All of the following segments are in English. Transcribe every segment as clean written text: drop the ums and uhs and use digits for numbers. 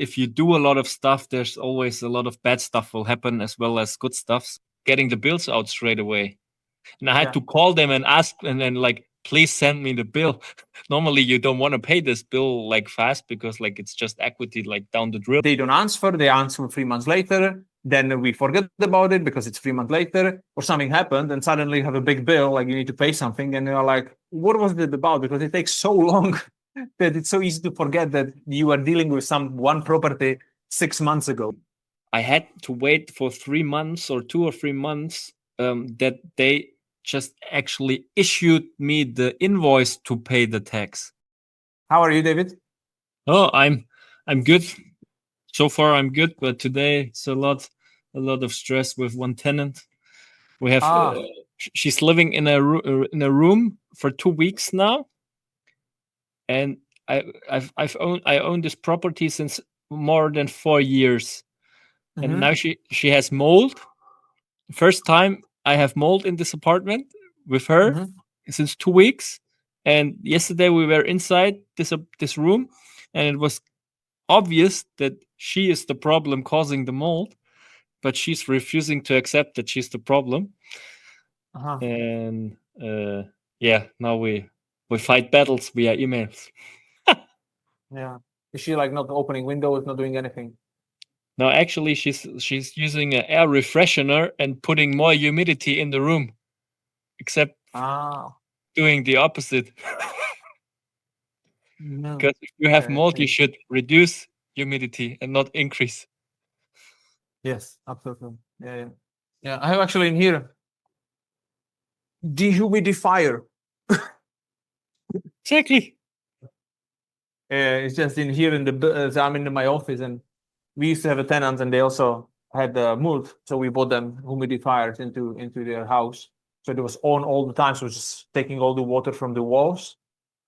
if you do a lot of stuff, there's always a lot of bad stuff will happen as well as good stuff. Getting the bills out straight away. And I had to call them and ask, and then like, please send me the bill. Normally you don't want to pay this bill like fast because like it's just equity like down the drill. They don't answer. They answer 3 months later. Then we forget about it because it's 3 months later or something happened and suddenly you have a big bill, like you need to pay something. And you're like, what was it about? Because it takes so long that it's so easy to forget that you are dealing with one property 6 months ago. I had to wait for 3 months or 2 or 3 months that they just actually issued me the invoice to pay the tax. How are you, David? Oh, I'm good. So far I'm good, but today it's a lot of stress with one tenant. We have she's living in a room for 2 weeks now, and I own this property since more than 4 years, and now she has mold. First time I have mold in this apartment with her since 2 weeks, and yesterday we were inside this room, and it was obvious that she is the problem causing the mold, but she's refusing to accept that she's the problem. And now we fight battles via emails. Yeah. Is she like not opening windows, not doing anything? No, actually she's using an air refreshener and putting more humidity in the room, except doing the opposite. Because if you have mold, you should reduce humidity and not increase. Yes, absolutely. Yeah. I have actually in here dehumidifier. Exactly. It's just in here I'm in my office, and we used to have a tenant, and they also had moved, so we bought them humidifiers into their house. So it was on all the time, so it was just taking all the water from the walls.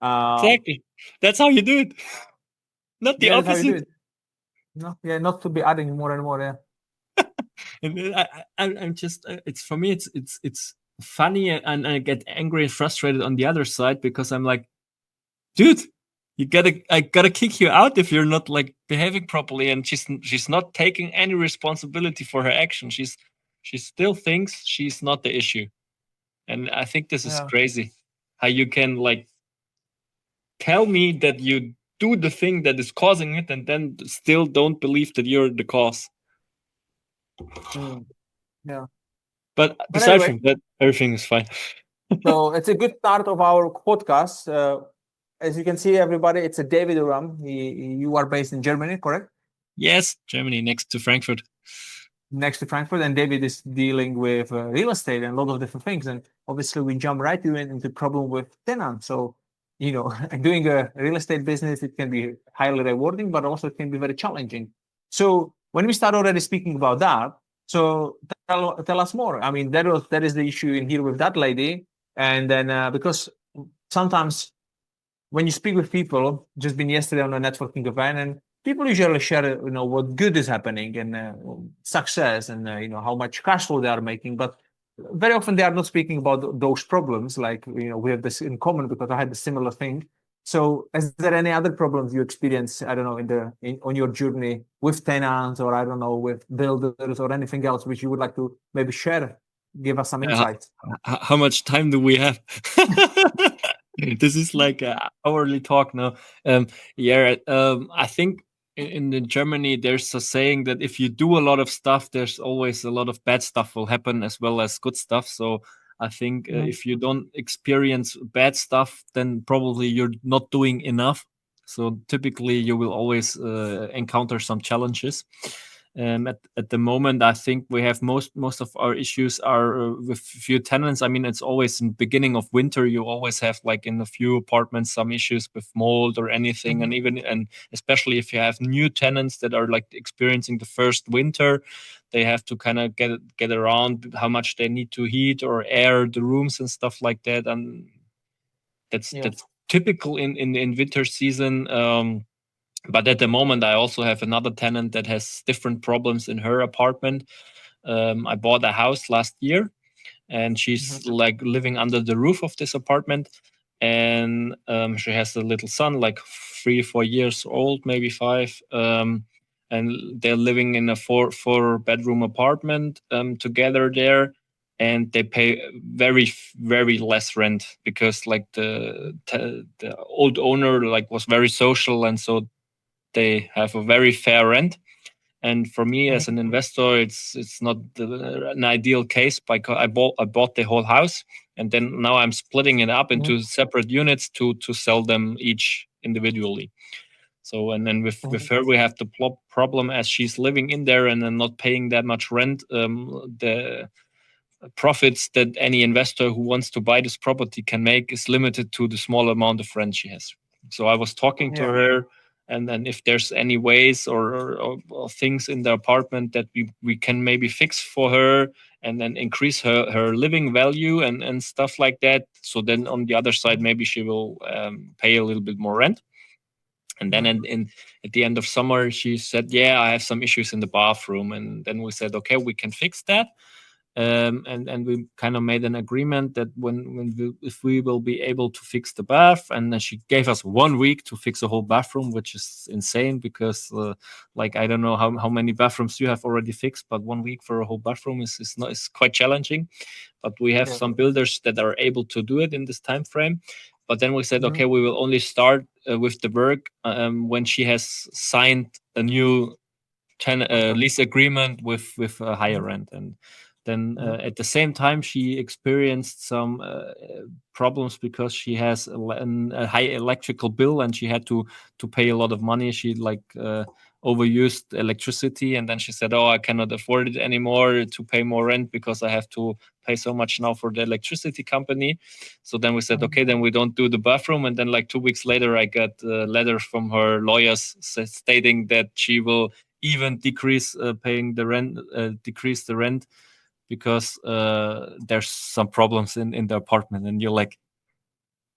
Exactly. That's how you do it. Not the opposite. That's how you do it. No, not to be adding more and more. And I'm just it's for me it's funny, and I get angry and frustrated on the other side because I'm like, dude, I gotta kick you out if you're not like behaving properly. And she's not taking any responsibility for her action. She still thinks she's not the issue, and I think this is crazy. How you can like tell me that you do the thing that is causing it, and then still don't believe that you're the cause. Yeah. But aside from that, everything is fine. So it's a good start of our podcast. As you can see, everybody, it's a David Uhrhan. You are based in Germany, correct? Yes, Germany, next to Frankfurt. Next to Frankfurt, and David is dealing with real estate and a lot of different things. And obviously, we jump right into the problem with tenants. So, doing a real estate business, it can be highly rewarding, but also it can be very challenging. So when we start already speaking about that, so tell us more. I mean, that is the issue in here with that lady. And then because sometimes when you speak with people, just been yesterday on a networking event, and people usually share, what good is happening and success and, how much cash flow they are making. But very often they are not speaking about those problems. Like, we have this in common because I had a similar thing. So is there any other problems you experience, I don't know, on your journey with tenants, or I don't know, with builders or anything else which you would like to maybe share? Give us some insights. How much time do we have? This is like an hourly talk now. I think in Germany there's a saying that if you do a lot of stuff, there's always a lot of bad stuff will happen as well as good stuff. So I think if you don't experience bad stuff, then probably you're not doing enough. So typically you will always encounter some challenges. At the moment, I think we have most of our issues are with few tenants. I mean, it's always in the beginning of winter. You always have like in a few apartments some issues with mold or anything, and especially if you have new tenants that are like experiencing the first winter, they have to kind of get around how much they need to heat or air the rooms and stuff like that, and that's typical in winter season. But at the moment, I also have another tenant that has different problems in her apartment. I bought a house last year, and she's like living under the roof of this apartment. And she has a little son, like 3-4 years old, maybe 5. and they're living in a four bedroom apartment together there, and they pay very less rent because like the old owner like was very social, and so they have a very fair rent. And for me as an investor, it's not an ideal case, because I bought the whole house, and then now I'm splitting it up into separate units to sell them each individually. So, and then with her, we have the problem, as she's living in there and then not paying that much rent. The profits that any investor who wants to buy this property can make is limited to the small amount of rent she has. So I was talking to her, and then if there's any ways or things in the apartment that we can maybe fix for her, and then increase her living value and stuff like that. So then on the other side, maybe she will pay a little bit more rent. And then at the end of summer, she said, "Yeah, I have some issues in the bathroom." And then we said, "Okay, we can fix that." And we kind of made an agreement that if we will be able to fix the bath, and then she gave us 1 week to fix a whole bathroom, which is insane because like I don't know how many bathrooms you have already fixed, but 1 week for a whole bathroom is quite challenging. But we have some builders that are able to do it in this time frame. But then we said, okay, we will only start with the work when she has signed a new lease agreement with a higher rent. And then at the same time, she experienced some problems because she has a high electrical bill, and she had to pay a lot of money. She like overused electricity, and then she said, "Oh, I cannot afford it anymore to pay more rent because I have to pay so much now for the electricity company." So then we said, "Okay, then we don't do the bathroom." And then like 2 weeks later, I got a letter from her lawyers stating that she will even decrease paying the rent, decrease the rent because there's some problems in the apartment. And you're like,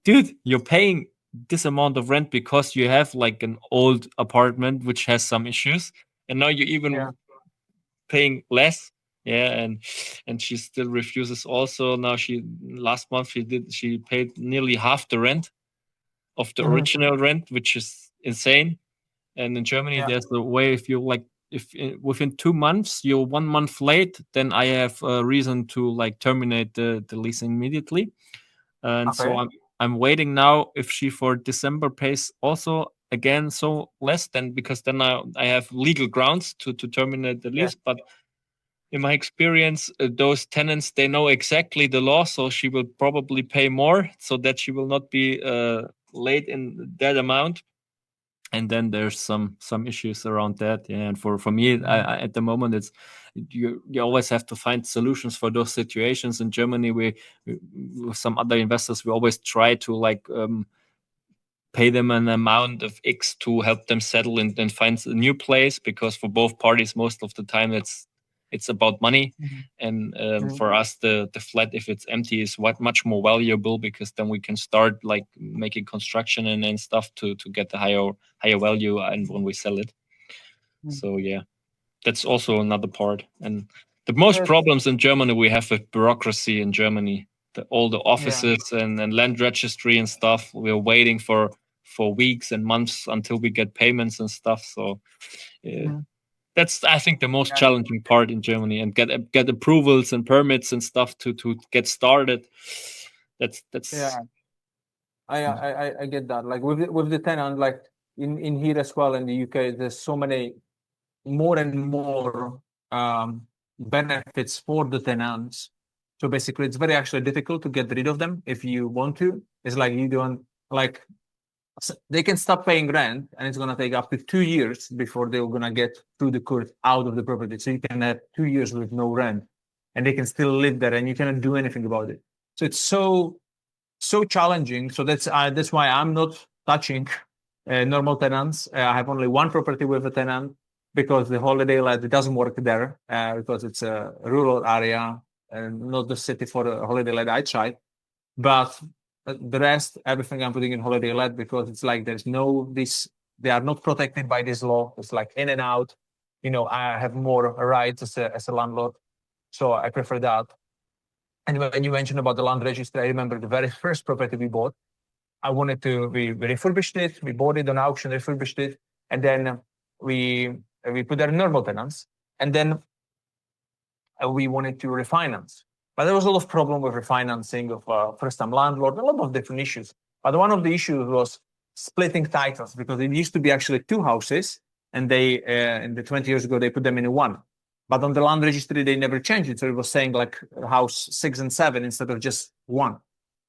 dude, you're paying this amount of rent because you have like an old apartment which has some issues, and now you're even paying less. Yeah, and she still refuses. Also, now last month she paid nearly half the rent of the original rent, which is insane. And in Germany, there's a way, if you like, if within 2 months you're 1 month late, then I have a reason to like terminate the lease immediately. And so I'm waiting now if she for December pays also again so less, then because then I have legal grounds to terminate the lease. But in my experience, those tenants, they know exactly the law, so she will probably pay more so that she will not be late in that amount. And then there's some issues around that. Yeah, and for me, at the moment, it's you always have to find solutions for those situations. In Germany, we with some other investors, we always try to like pay them an amount of X to help them settle and find a new place, because for both parties, most of the time it's about money. And for us, the flat, if it's empty, is much more valuable, because then we can start like making construction and stuff to get the higher value and when we sell it. So yeah, that's also another part. And the most problems in Germany we have with bureaucracy in Germany. All the offices and land registry and stuff. We're waiting for weeks and months until we get payments and stuff. So that's, I think, the most challenging part in Germany, and get approvals and permits and stuff to get started. That's I get that. Like with the tenant, like in here as well in the UK, there's so many more and more benefits for the tenants. So basically, it's very actually difficult to get rid of them if you want to. It's like you don't like they can stop paying rent, and it's gonna take up to 2 years before they're gonna get through the court out of the property. So you can have 2 years with no rent, and they can still live there, and you cannot do anything about it. So it's so challenging. So that's why I'm not touching normal tenants. I have only one property with a tenant, because the holiday let doesn't work there, because it's a rural area and not the city for a holiday let I tried. But the rest, everything I'm putting in holiday let, because it's like there's no this. They are not protected by this law. It's like in and out. I have more rights as a landlord, so I prefer that. And when you mentioned about the land registry, I remember the very first property we bought. We refurbished it. We bought it on auction, refurbished it, and then we We put there normal tenants, and then we wanted to refinance. But there was a lot of problem with refinancing of first-time landlord, a lot of different issues. But one of the issues was splitting titles, because it used to be actually two houses, and they in the 20 years ago they put them in one. But on the land registry they never changed it, so it was saying like house 6 and 7 instead of just one.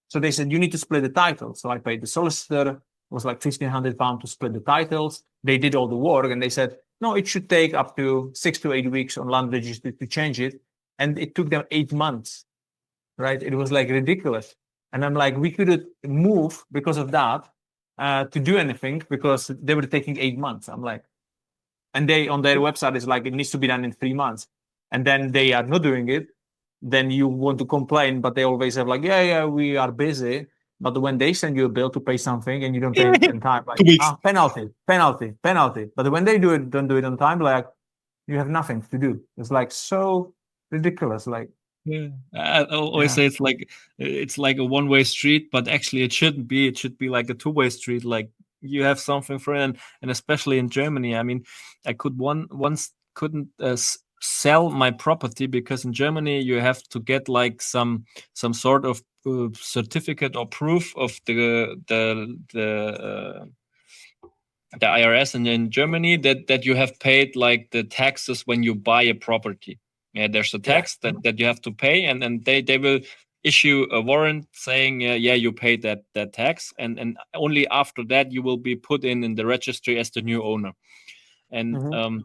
So they said you need to split the title. So I paid the solicitor. It was like £1,500 to split the titles. They did all the work, and they said no, it should take up to 6 to 8 weeks on land registry to change it, and it took them 8 months. Right? It was like ridiculous. And I'm like, we couldn't move because of that to do anything because they were taking 8 months. I'm like, and they on their website is like it needs to be done in 3 months, and then they are not doing it. Then you want to complain, but they always have like, yeah, we are busy. But when they send you a bill to pay something and you don't pay it in time, like 2 weeks. penalty, penalty, penalty. But when they don't do it on time, like you have nothing to do. It's like so ridiculous. Like Yeah, I always yeah, say it's like a one-way street, but actually it shouldn't be. It should be like a two-way street. Like you have something for it, and especially in Germany. I mean, I could once couldn't sell my property because in Germany you have to get like some sort of certificate or proof of the IRS and in Germany that you have paid like the taxes when you buy a property. Yeah, there's a yeah, tax that you have to pay, and they will issue a warrant saying yeah you paid that tax, and only after that you will be put in the registry as the new owner. And mm-hmm.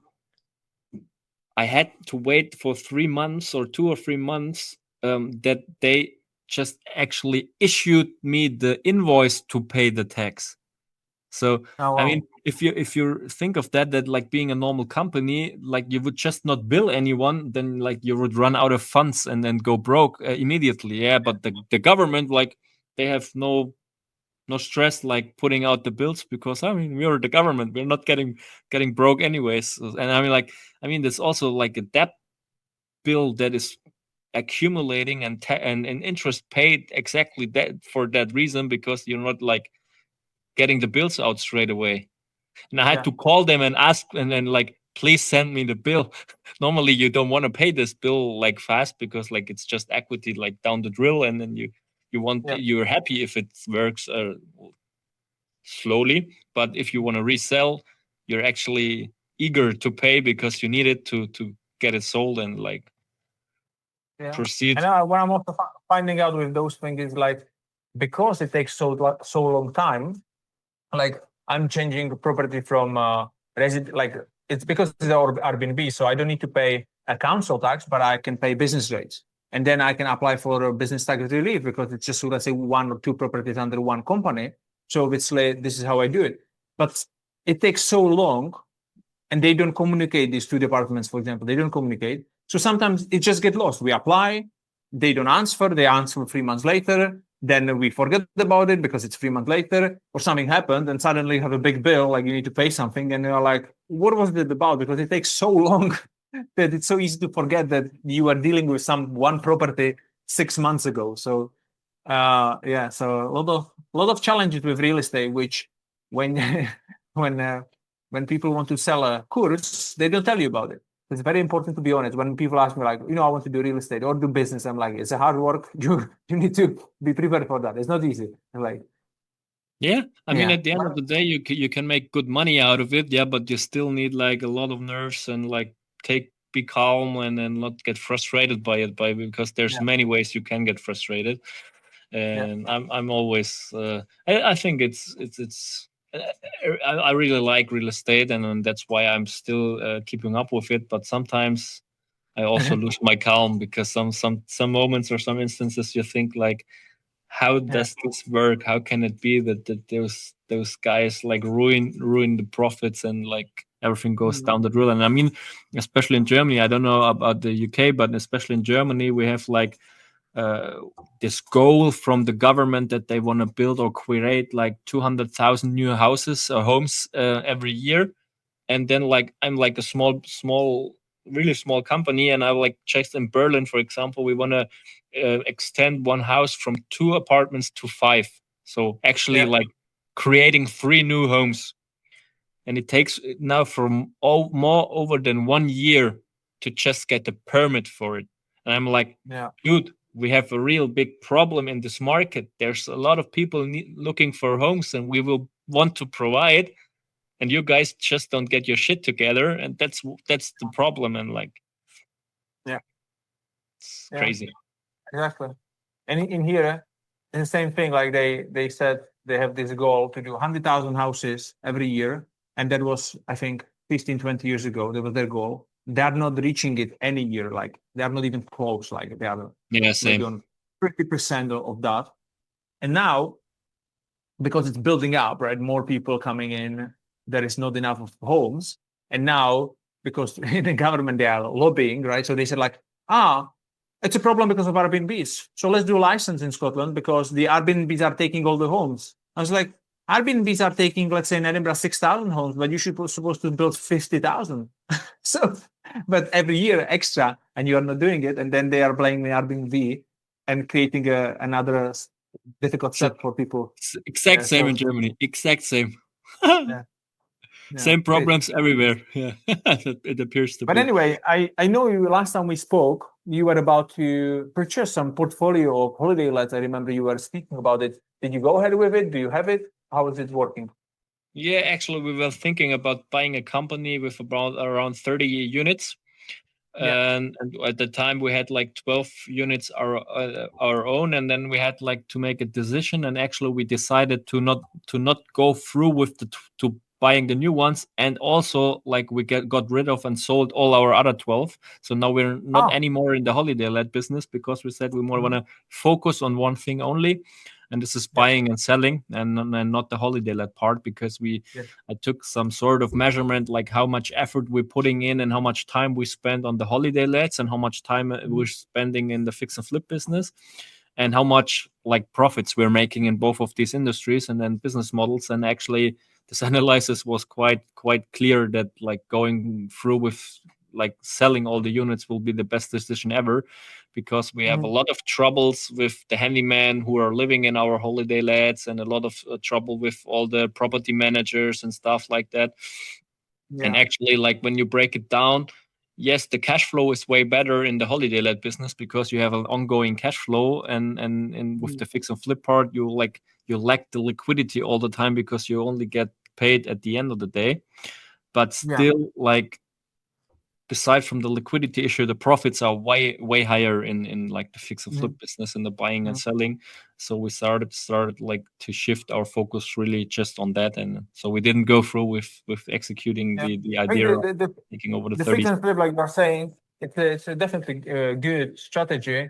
I had to wait for 3 months or 2 or 3 months that they just actually issued me the invoice to pay the tax. So Oh I wow, mean, if you think of that like being a normal company, like you would just not bill anyone, then like you would run out of funds and then go broke immediately. Yeah, but the government like they have no stress like putting out the bills because I mean we're the government, we're not getting broke anyways. And I mean there's also like a debt bill that is accumulating and interest paid exactly that for that reason because you're not like getting the bills out straight away. And I had yeah, to call them and ask and then like please send me the bill. Normally you don't want to pay this bill like fast because like it's just equity like down the drill, and then yeah, you're happy if it works slowly, but if you want to resell you're actually eager to pay because you need it to get it sold and like yeah. proceed. And what I'm also finding out with those things is like because it takes so long time, like I'm changing property from resident, like it's because it's Airbnb, so I don't need to pay a council tax, but I can pay business rates, and then I can apply for a business tax relief because it's just let's say one or two properties under one company. So obviously this is how I do it, but it takes so long, and they don't communicate. These two departments, for example, they don't communicate. So sometimes it just get lost. We apply, they don't answer. They answer 3 months later. Then we forget about it because it's 3 months later, or something happened, and suddenly you have a big bill, like you need to pay something, and you're like, "What was it about?" Because it takes so long that it's so easy to forget that you are dealing with some one property 6 months ago. So yeah, so a lot of challenges with real estate, which when when uh, when people want to sell a course, they don't tell you about it. It's very important to be honest. When people ask me like, I want to do real estate or do business, I'm like, it's a hard work. You need to be prepared for that. It's not easy. I'm like, Yeah, I mean, yeah, at the end of the day, you can make good money out of it. Yeah, but you still need like a lot of nerves and like be calm and not get frustrated by it because there's yeah, many ways you can get frustrated. yeah, And I'm always I think it's I really like real estate, and that's why I'm still keeping up with it. But sometimes I also lose my calm because some moments or some instances you think like how yeah. does this work? How can it be that those guys like ruin the profits and like everything goes Mm. down the drill? And I mean, especially in Germany, I don't know about the UK, but especially in Germany, we have like uh, this goal from the government that they want to build or create like 200,000 new houses or homes every year. And then like I'm like a small really small company, and I like just in Berlin for example we want to extend one house from 2 apartments to 5, so actually Yeah, like creating 3 new homes. and it takes now from more over than 1 year to just get a permit for it. And I'm like, Yeah. dude, we have a real big problem in this market. There's a lot of people looking for homes, and we will want to provide, and you guys just don't get your shit together, and that's the problem. And like, Yeah. it's Yeah. crazy. Exactly. And in here, it's the same thing. Like they said they have this goal to do 100,000 houses every year, and that was, I think, 15, 20 years ago. That was their goal. They are not reaching it any year. Like they are not even close. Like they are Yeah, maybe same. on 50% of that. And now, because it's building up, right? More people coming in. There is not enough of homes, and now because in the government they are lobbying, right? So they said like, it's a problem because of Airbnbs. So let's do a license in Scotland because the Airbnbs are taking all the homes. I was like, Airbnbs are taking, let's say in Edinburgh, 6,000 homes, but you should supposed to build 50,000. So, but every year extra, and you are not doing it, and then they are blaming Airbnb and creating another difficult So step for people. exact same in So Germany. Exact same. yeah, yeah, Same great. problems everywhere. Yeah, it appears to But be. anyway, I know you last time we spoke, you were about to purchase some portfolio of holiday lets. I remember you were speaking about it. Did you go ahead with it? Do you have it? How is it working? Yeah, actually, we were thinking about buying a company with about around 30 units. Yeah. And at the time we had like 12 units our own, and then we had like to make a decision, and actually we decided to not go through with to buying the new ones, and also like we got rid of and sold all our other 12. So now we're not Oh. anymore in the holiday let business, because we said we more want Mhm. to focus on one thing only, and this is Yeah. buying and selling, and not the holiday let part, because Yeah. I took some sort of measurement, like how much effort we're putting in and how much time we spend on the holiday lets and how much time we're Mhm. spending in the fix and flip business, and how much like profits we're making in both of these industries and then business models. And actually this analysis was quite clear that like going through with like selling all the units will be the best decision ever, because we have a Mhm. lot of troubles with the handyman who are living in our holiday lets, and a lot of trouble with all the property managers and stuff like that. And Yeah. actually, like when you break it down, yes, the cash flow is way better in the holiday let business because you have an ongoing cash flow, and with Mhm. the fix and flip part, you lack the liquidity all the time because you only get paid at the end of the day. But Yeah. still, like beside from the liquidity issue, the profits are way higher in like the fix and flip Mhm. business and the buying and Mhm. selling. So we started like to shift our focus really just on that, and so we didn't go through with executing Yeah. the I think idea of taking over the the fix 30s. and flip, like you're saying, it's a definitely good strategy.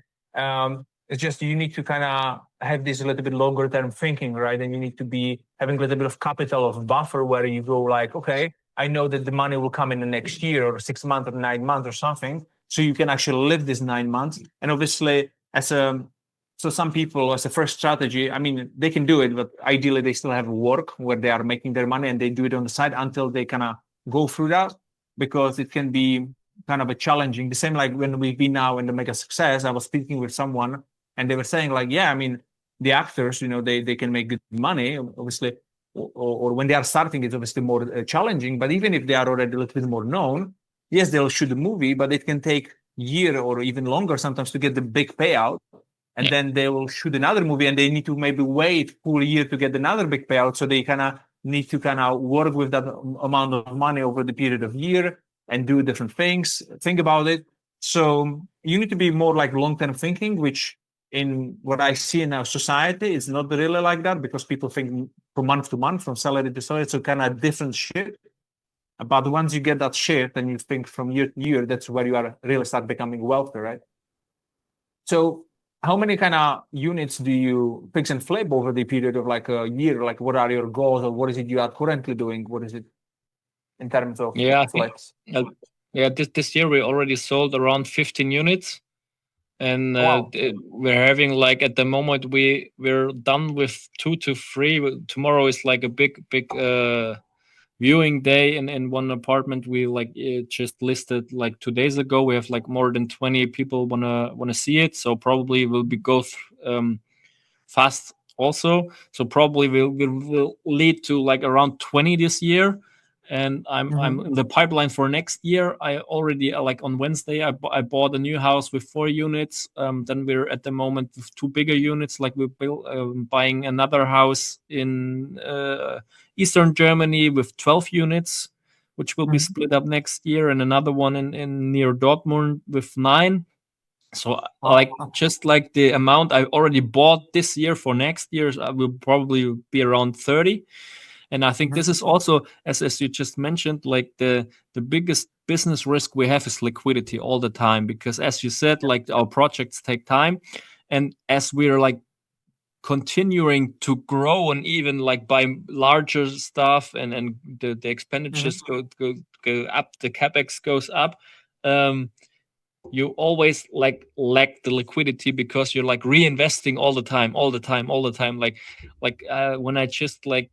It's just you need to kind of have this a little bit longer term thinking, right? And you need to be having a little bit of capital of buffer where you go like, okay, I know that the money will come in the next year or 6 months or 9 months or something, so you can actually live this 9 months. And obviously, as a so some people as a first strategy, I mean, they can do it, but ideally they still have work where they are making their money and they do it on the side until they kind of go through that, because it can be kind of a challenging. The same like when we've been now in the mega success, I was speaking with someone and they were saying like, yeah, I mean, the actors, they can make good money, obviously, or when they are starting, it's obviously more challenging. But even if they are already a little bit more known, yes, they'll shoot a movie, but it can take year or even longer sometimes to get the big payout. And Yeah, then they will shoot another movie and they need to maybe wait full year to get another big payout. So they kind of need to kind of work with that amount of money over the period of year and do different things, think about it. So you need to be more like long-term thinking, which in what I see in our society is not really like that, because people think from month to month, from salary to salary. It's a kind of different shit. But once you get that shift and you think from year to year, that's where you are really start becoming wealthy, right? So how many kind of units do you fix and flip over the period of like a year? Like what are your goals, or what is it you are currently doing? What is it in terms of yeah, I think flex? uh, yeah, this year we already sold around 15 units, and Oh, wow. we're having like at the moment we're done with 2 to 3. Tomorrow is like a big viewing day in one apartment we like just listed like 2 days ago. We have like more than 20 people wanna see it, so probably will be fast also. So probably will lead to like around 20 this year. and I'm Mhm. in the pipeline for next year. I already like on Wednesday I bought a new house with 4 units. Then we're at the moment with two bigger units. Like we're buying another house in eastern Germany with 12 units, which will be Mhm. split up next year, and another one in near Dortmund with 9. So like Wow. just like the amount I already bought this year for next year, I will probably be around 30. And I think Mhm. this is also, as you just mentioned, like the biggest business risk we have is liquidity all the time, because as you said, Yeah. like our projects take time, and as we're like continuing to grow and even like buy larger stuff, and the Mhm. expenditures go up, the capex goes up. um you always like lack the liquidity because you're like reinvesting all the time, all the time, all the time. Like when I just like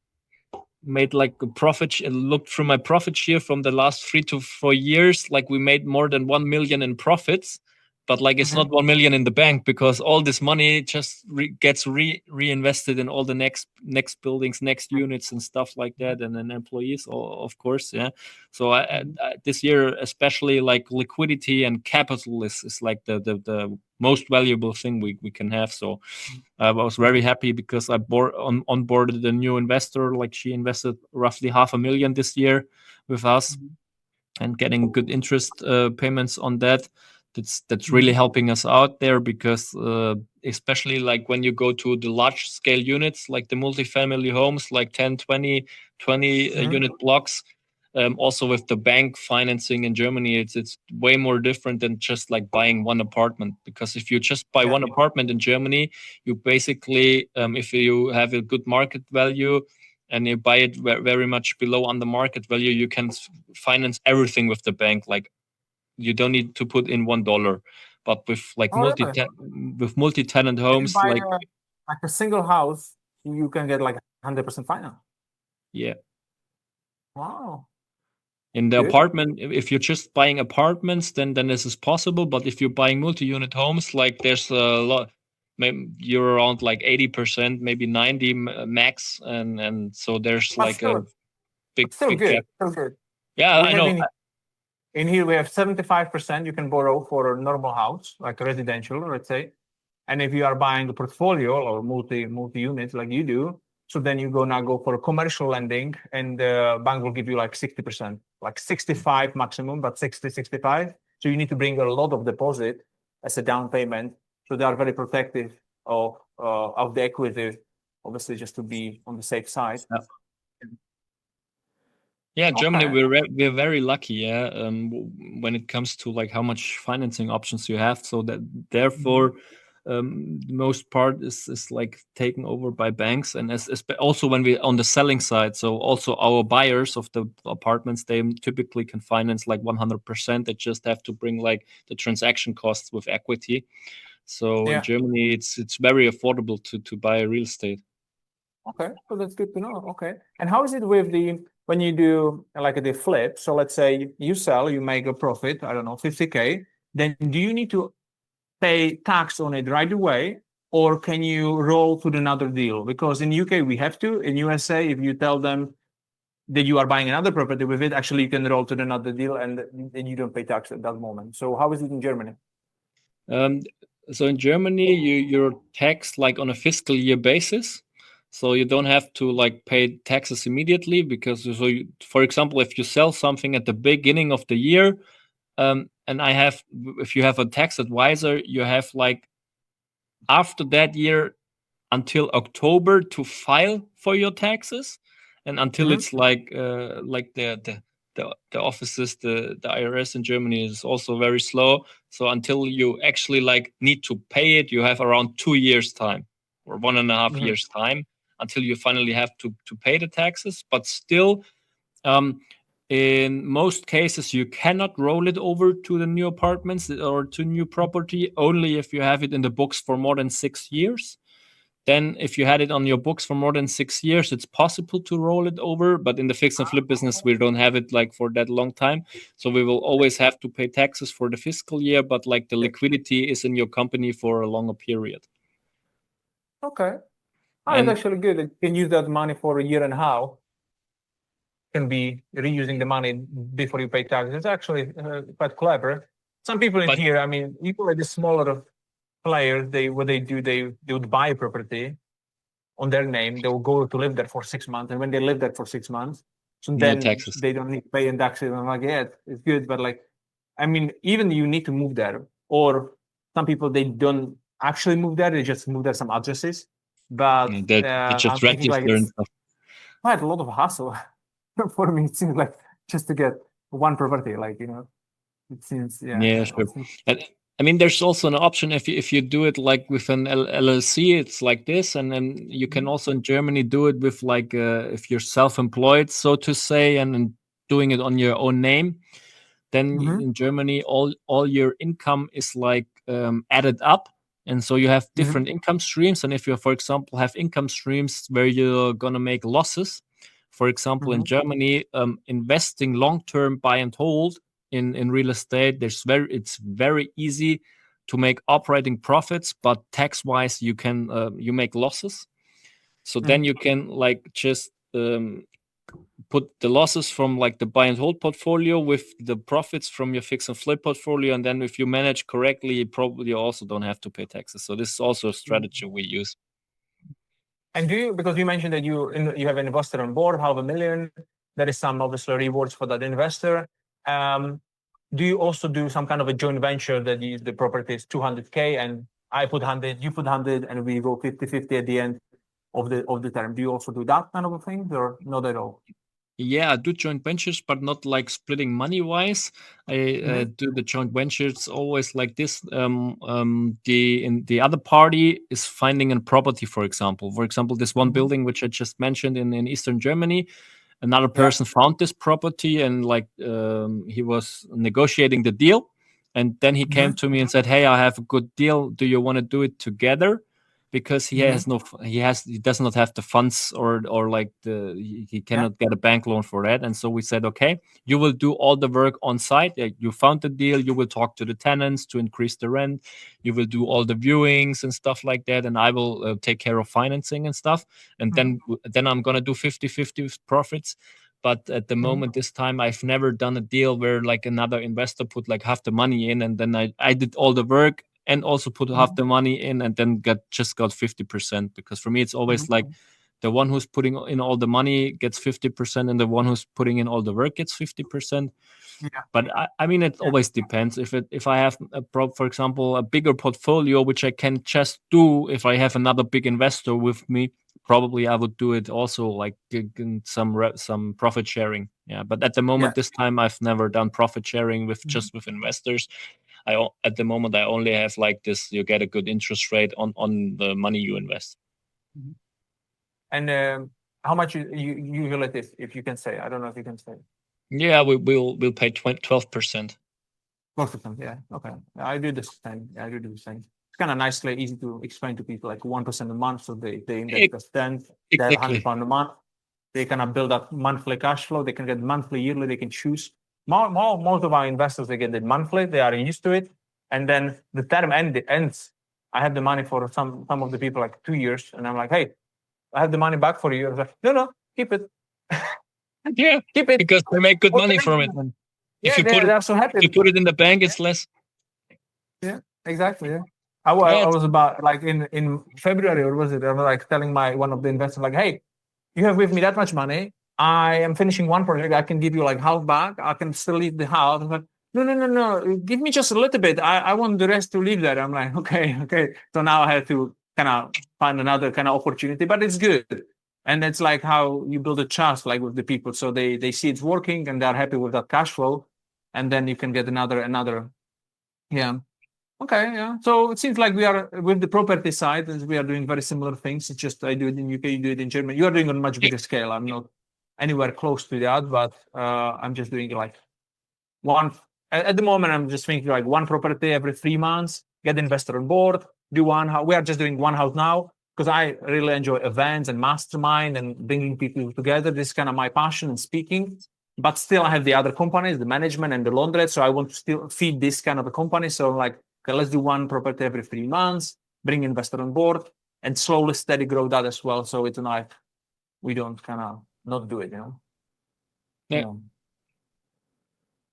made like a profit and looked through my profit share from the last 3 to 4 years, like we made more than 1 million in profits, but like it's Mhm. not 1 million in the bank because all this money just gets reinvested in all the next buildings, next units and stuff like that, and then employees, of course. Yeah. So Mhm. this year especially, like liquidity and capital is like the most valuable thing we can have. So I was very happy because I onboarded a new investor. Like she invested roughly 500,000 this year with us, Mhm. and getting good interest payments on that. That's really Mhm. helping us out there, because especially like when you go to the large scale units, like the multifamily homes, like 10, 20 Mhm. unit blocks. Also with the bank financing in Germany, it's way more different than just like buying one apartment. Because if you just buy Yeah. one apartment in Germany, you basically, if you have a good market value and you buy it very much below on the market value, you can finance everything with the bank. Like you don't need to put in $1. But with like Oh, really? multi-tenant If you homes, buy like like a single house, you can get like 100% finance. yeah, Wow. in the Good. apartment, if you're just buying apartments, then this is possible. But if you're buying multi-unit homes, like there's a lot, you're around like 80%, maybe 90 max, and so there's But like a still, big still big good. gap. Still good. Yeah, We I have know. in here we have 75% you can borrow for a normal house, like a residential, let's say. And if you are buying a portfolio or multi units like you do, so then you go for a commercial lending, and the bank will give you like 60%, like 65 maximum, but 60, 65. So you need to bring a lot of deposit as a down payment. So they are very protective of the equity, obviously, just to be on the safe side. Yeah, Germany, Okay. we're very lucky, yeah, when it comes to like how much financing options you have. So that Mhm. therefore, the most part is like taken over by banks, and as also when we on the selling side. So also our buyers of the apartments, they typically can finance like 100%. They just have to bring like the transaction costs with equity. So in Yeah. Germany, it's very affordable to buy real estate. Okay, so that's good to know. Okay, and how is it with the when you do like the flip? So let's say you sell, you make a profit, I don't know, 50K. Then do you need to pay tax on it right away, or can you roll to another deal? Because in UK we have to. In USA, if you tell them that you are buying another property with it, actually you can roll to another deal, and then you don't pay tax at that moment. So how is it in Germany? Um, so in Germany, you're taxed like on a fiscal year basis. So you don't have to like pay taxes immediately, because for example, if you sell something at the beginning of the year, and if you have a tax advisor, you have like after that year until October to file for your taxes, and until Hmm. it's like the offices, the IRS in Germany is also very slow. So until you actually like need to pay it, you have around 2 years time, or one and a half Hmm. years time, until you finally have to pay the taxes. But still, um, in most cases, you cannot roll it over to the new apartments or to new property, only if you have it in the books for more than 6 years. Then, if you had it on your books for more than 6 years, it's possible to roll it over. But in the fix and flip business, we don't have it like for that long time. So we will always have to pay taxes for the fiscal year, but like the liquidity is in your company for a longer period. Okay. Oh, that's And actually good. You can use that money for a year and a half. can be reusing the money before you pay taxes. It's actually quite clever. Some people in here, I mean, people like the smaller players, what they do, they would buy a property on their name. They will go to live there for 6 months, and when they live there for 6 months, so no then taxes. they don't need to pay in taxes. I'm like, yeah, it's good, but like, I mean, even you need to move there, or some people they don't actually move there; they just move there some addresses. But They just I'm thinking like register and it's stuff. quite a lot of hassle for me. It seems like just to get one property, like it seems Yeah, sure. And I mean, there's also an option if you do it like with an LLC, it's like this, and then you can also in Germany do it with like if you're self-employed, so to say, and doing it on your own name. Then in Germany, all your income is like added up, and so you have different income streams. And if you, for example, have income streams where you're gonna make losses, for example, in Germany, investing long-term buy and hold in real estate, it's very easy to make operating profits, but tax-wise, you make losses. So then you can like just put the losses from like the buy and hold portfolio with the profits from your fix and flip portfolio, and then if you manage correctly, you probably also don't have to pay taxes. So this is also a strategy we use. And because you mentioned that you have an investor on board, $500,000, there is some obviously rewards for that investor. Do you also do some kind of a joint venture that the property is 200K and I put 100, you put 100, and we go 50-50 at the end of the term? Do you also do that kind of a thing, or not at all? Yeah, I do joint ventures, but not like splitting money wise. I do the joint ventures always like this. The other party is finding a property, for example. For example, this one building which I just mentioned in Eastern Germany. Another person found this property and like he was negotiating the deal, and then he came to me and said, "Hey, I have a good deal. Do you want to do it together?" Because he does not have the funds or like he cannot get a bank loan for that. And so we said, okay, you will do all the work on site. You found the deal, you will talk to the tenants to increase the rent, you will do all the viewings and stuff like that, and I will take care of financing and stuff. And then I'm gonna do 50-50 with profits. But at the moment, this time, I've never done a deal where like another investor put like half the money in, and then I did all the work and also put half the money in, and then got 50%. Because for me, it's always like the one who's putting in all the money gets 50%, and the one who's putting in all the work gets 50%. But I mean, it always depends. If I have for example, a bigger portfolio, which I can just do if I have another big investor with me, probably I would do it also like some profit sharing. Yeah, but at the moment, this time I've never done profit sharing with just with investors. At the moment I only have like this: you get a good interest rate on the money you invest. And how much you usually it is, if you can say? I don't know if you can say. Yeah, we'll pay 12%. 12%, yeah. Okay. I do the same. I do the same. It's kind of nicely easy to explain to people, like 1% a month. So they invest 10, they have Exactly. £100 a month. They kind of build up monthly cash flow. They can get monthly, yearly. They can choose. Most of our investors, they get it monthly. They are used to it. And then the term ends. I have the money for some of the people like 2 years. And I'm like, hey, I have the money back for you. I was like, no, keep it. Yeah, Keep it. because they make good money from it. Yeah, they're so happy. If you put it in the bank, it's less. Yeah, exactly. Yeah. I was about like in February, or was it? I was like telling one of the investors, like, hey, you have with me that much money. I am finishing one project. I can give you like half back. I can still leave the house. I'm like, no. Give me just a little bit. I want the rest to leave there. I'm like, okay. So now I have to kind of find another kind of opportunity, but it's good. And it's like how you build a trust like with the people. So they see it's working and they're happy with that cash flow. And then you can get another. Yeah. Okay, yeah. So it seems like we are with the property side, and we are doing very similar things. It's just I do it in UK, you do it in Germany. You are doing on a much bigger scale. I'm not anywhere close to that, but I'm just doing like one at the moment. I'm just thinking like one property every 3 months, get the investor on board, do one house. We are just doing one house now because I really enjoy events and mastermind and bringing people together. This is kind of my passion and speaking. But still, I have the other companies, the management and the laundrette. So I want to still feed this kind of a company. So I'm like, okay, let's do one property every 3 months, bring investor on board, and slowly, steady grow that as well. So it's like we don't kind of not do it. You Yeah, know.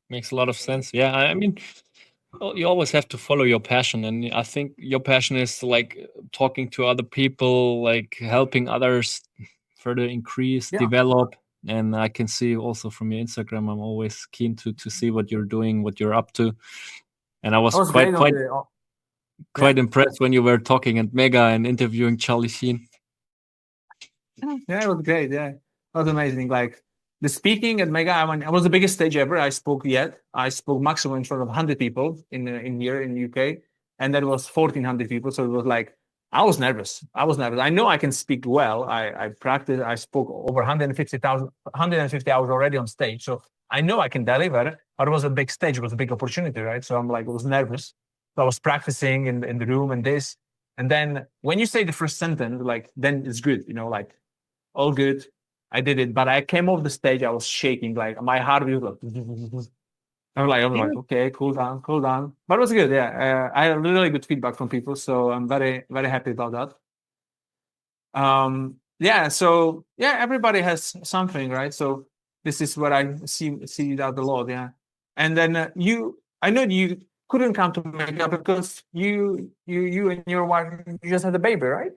makes a lot of sense. Yeah, I mean, well, you always have to follow your passion, and I think your passion is like talking to other people, like helping others further increase, Yeah, develop. And I can see also from your Instagram, I'm always keen to see what you're doing, what you're up to. And I that was was quite great. On quite the yeah, quite impressed when you were talking at Mega and interviewing Charlie Sheen. yeah, it was great. Yeah, it was amazing. Like the speaking at Mega, I was the biggest stage ever I spoke yet. I spoke maximum in front of 100 people in here in UK, and that was 1,400 people. So it was like I was nervous. I was nervous. I know I can speak well. I practiced. I spoke over 150 hours already on stage. So I know I can deliver. But it was a big stage. It was a big opportunity, right? So I'm like, I was nervous. So I was practicing in the room and this. And then when you say the first sentence, like then it's good, like all good. I did it, but I came off the stage. I was shaking, like my heart was like. I was like, okay, cool down, cool down. But it was good. Yeah, I had really good feedback from people, so I'm very, very happy about that. Yeah. So yeah, everybody has something, right? So this is what I see that a lot. Yeah. And then I know you couldn't come to Mega because you and your wife you just had a baby, right?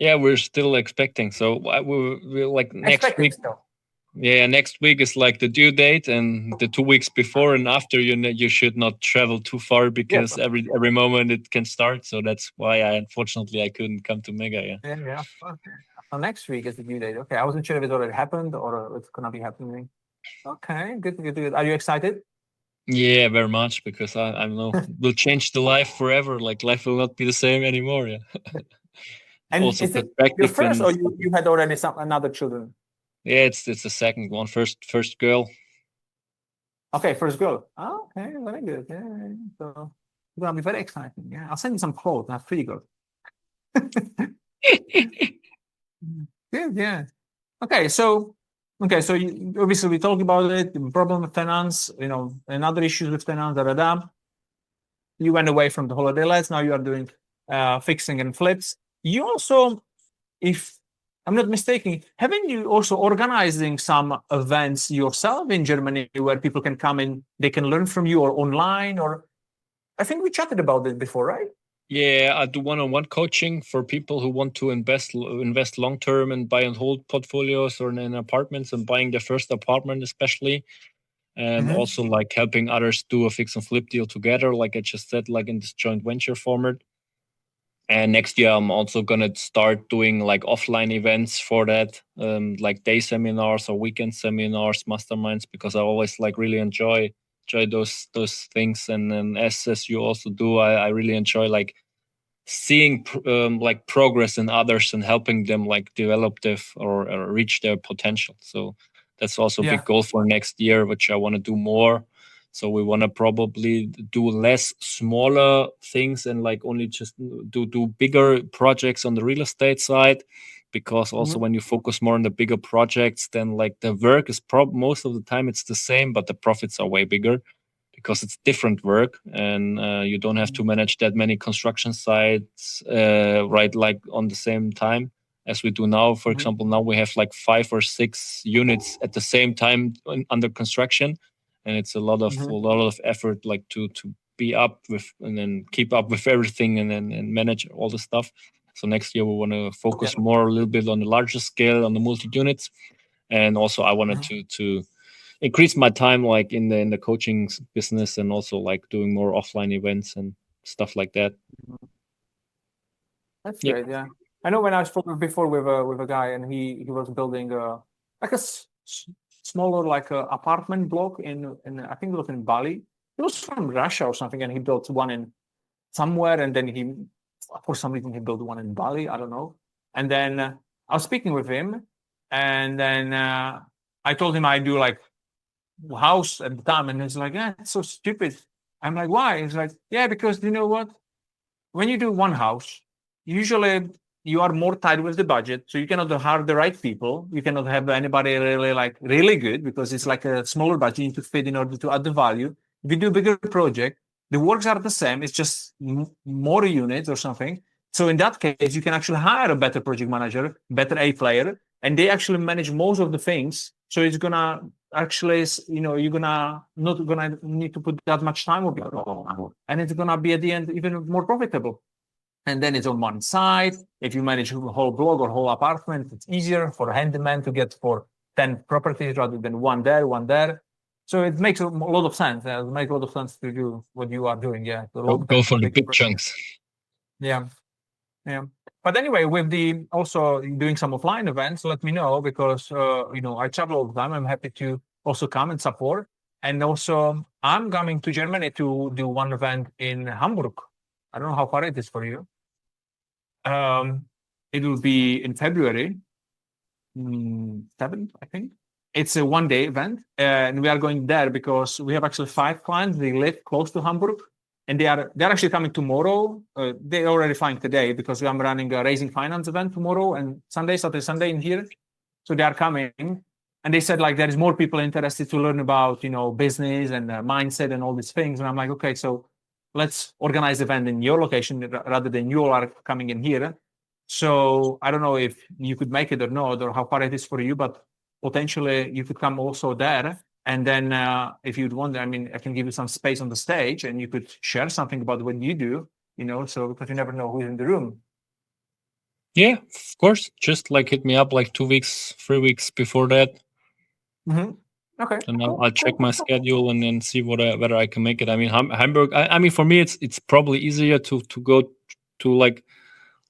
Yeah, we're still expecting. So we're like next Expecting week. still. Yeah, next week is like the due date, and the 2 weeks before and after, you should not travel too far Yeah. because every moment it can start. So that's why unfortunately I couldn't come to Mega. Yeah. Yeah, yeah. Okay. So next week is the due date. Okay, I wasn't sure if it already happened or it's gonna be happening. Okay, good, good, good. Are you excited? Yeah, very much because I know will change the life forever. Like life will not be the same anymore. Yeah. And Also is it your perspective first, and or stuff. you had already some another children? Yeah, it's the second one. First girl. Okay, first girl. Oh, okay, very good. Yeah, yeah, yeah. So it's gonna be very exciting. Yeah, I'll send you some clothes. That's pretty good. Good, yeah. Okay, so obviously we talked about it. The problem with finance, and other issues with finance. Da da da. You went away from the holiday lights. Now you are doing fixing and flips. You also, if I'm not mistaken, haven't you also organizing some events yourself in Germany where people can come in, they can learn from you or online, or I think we chatted about this before, right? Yeah, I do one-on-one coaching for people who want to invest long term and buy and hold portfolios or in apartments and buying their first apartment, especially, and Mm-hmm. also like helping others do a fix and flip deal together, like I just said, like in this joint venture format. And next year, I'm also gonna start doing like offline events for that, like day seminars or weekend seminars, masterminds, because I always like really enjoy those things. And then as you also do, I really enjoy like seeing like progress in others and helping them like develop or reach their potential. So that's also a Yeah. big goal for next year, which I want to do more. So we want to probably do less smaller things and like only just do bigger projects on the real estate side, because also Mm-hmm. when you focus more on the bigger projects, then like the work is most of the time it's the same, but the profits are way bigger because it's different work, and you don't have to manage that many construction sites right, like on the same time as we do now. For Mm-hmm. example, now we have like 5 or 6 units at the same time under construction, and it's a lot of effort, like to be up with and then keep up with everything and then and manage all the stuff. So next year we want to Yeah. focus more a little bit on the larger scale, on the multi units, and also I wanted Mhm. to increase my time like in the coaching business, and also like doing more offline events and stuff like that. That's Yep. great. Yeah, I know when I spoke before with a guy, and he was building like smaller like a apartment block in I think it was in Bali. He was from Russia or something, and he built one in somewhere, and then he for some reason he built one in Bali. I don't know. And then I was speaking with him, and then I told him I do like house at the time, and he's like, "Yeah, it's so stupid." I'm like, "Why?" He's like, "Yeah, because you know what? When you do one house, usually you are more tight with the budget, so you cannot hire the right people. You cannot have anybody really like really good because it's like a smaller budget you need to fit in order to add the value. If you do a bigger project, the works are the same. It's just more units or something. So in that case, you can actually hire a better project manager, better A player, and they actually manage most of the things. So it's gonna actually, you're not gonna need to put that much time with it, and it's gonna be at the end even more profitable. And then it's on one side. If you manage a whole blog or whole apartment, it's easier for a handyman to get for 10 properties rather than one there, one there. So it makes a lot of sense. It makes a lot of sense to do what you are doing. Yeah, the long Go term for the big big chunks. Yeah, yeah. But anyway, with the also doing some offline events, let me know, because I travel all the time. I'm happy to also come and support. And also, I'm coming to Germany to do one event in Hamburg. I don't know how far it is for you. It will be in February 7th, I think. It's a one-day event, and we are going there because we have actually 5 clients. They live close to Hamburg, and they're actually coming tomorrow. They're already flying today because I'm running a raising finance event tomorrow and Saturday, Sunday in here. So they are coming, and they said like there is more people interested to learn about business and mindset and all these things. And I'm like, okay, so let's organize the event in your location rather than you all are coming in here. So I don't know if you could make it or not, or how far it is for you, but potentially you could come also there. And then if you'd want, I mean, I can give you some space on the stage and you could share something about what you do, so because you never know who's in the room. Yeah, of course. Just like hit me up like 2 weeks, 3 weeks before that. Mm-hmm. Okay. And I'll check my schedule and then see whether I can make it. I mean, Hamburg. I mean, for me, it's probably easier to go to like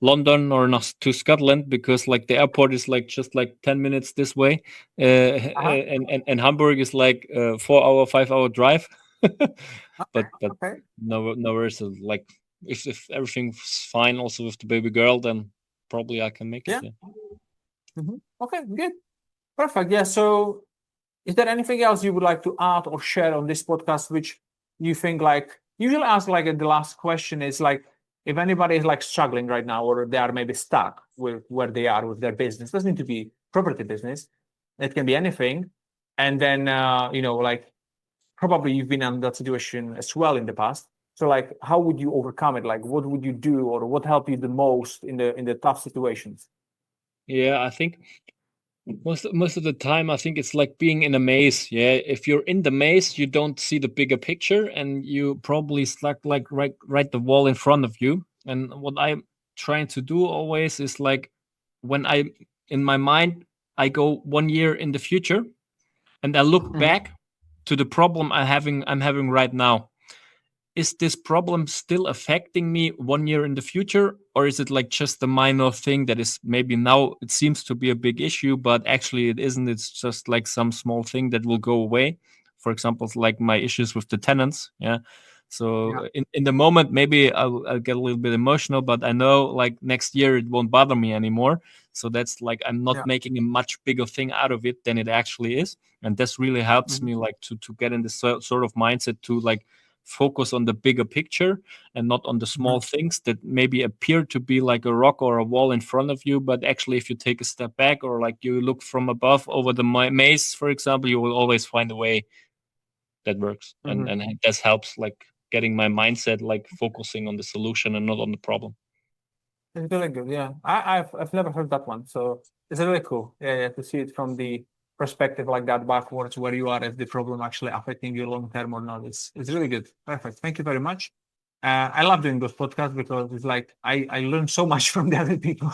London or not to Scotland, because like the airport is like just like 10 minutes this way, and Hamburg is like a 4 hour, 5 hour drive. but Okay. nowhere. So like if everything's fine also with the baby girl, then probably I can make it. Yeah. Mm-hmm. Okay. Good. Perfect. Yeah. So, is there anything else you would like to add or share on this podcast, which you think like usually ask like the last question is like, if anybody is like struggling right now or they are maybe stuck with where they are with their business, it doesn't need to be property business, it can be anything. And then like probably you've been in that situation as well in the past. So like how would you overcome it? Like what would you do, or what helped you the most in the tough situations? Yeah, I think most of the time I think it's like being in a maze. Yeah, if you're in the maze, you don't see the bigger picture, and you probably stuck like right the wall in front of you. And what I'm trying to do always is like, when I in my mind I go 1 year in the future, and I look back to the problem I'm having right now. Is this problem still affecting me 1 year in the future, or is it like just a minor thing that is maybe now it seems to be a big issue, but actually it isn't? It's just like some small thing that will go away. For example, like my issues with the tenants. Yeah. So in the moment, maybe I'll get a little bit emotional, but I know like next year it won't bother me anymore. So that's like I'm not making a much bigger thing out of it than it actually is, and this really helps me like to get in this sort of mindset to like focus on the bigger picture and not on the small things that maybe appear to be like a rock or a wall in front of you. But actually, if you take a step back, or like you look from above over the maze, for example, you will always find a way that works. And this helps like getting my mindset like focusing on the solution and not on the problem. It's really good. Yeah, I've never heard that one, so it's really cool. Yeah, to see it from the perspective like that backwards, where you are, if the problem actually affecting you long term or not. It's really good. Perfect. Thank you very much. I love doing those podcasts because it's like I learn so much from the other people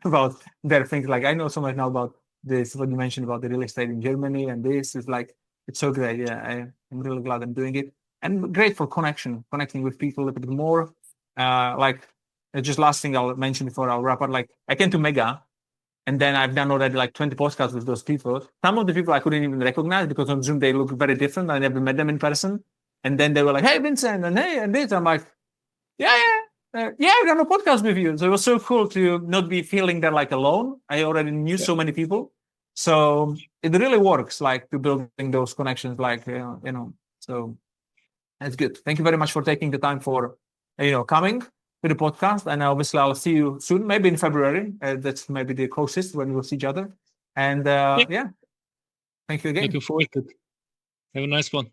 about their things. Like I know so much now about this. What you mentioned about the real estate in Germany, and this is like it's so great. Yeah, I'm really glad I'm doing it, and great for connecting with people a little bit more. Like just last thing I'll mention before I'll wrap up. Like I came to Mega, and then I've done already like 20 podcasts with those people. Some of the people I couldn't even recognize because on Zoom they look very different. I never met them in person. And then they were like, "Hey, Vincent," and "Hey," and this. I'm like, "Yeah, yeah, I've done a podcast with you." So it was so cool to not be feeling that like alone. I already knew so many people, so it really works. Like to building those connections, like So that's good. Thank you very much for taking the time for coming to the podcast. And obviously, I'll see you soon, maybe in February. That's maybe the closest when we'll see each other. And yeah, thank you again. Looking forward to it. Have a nice one.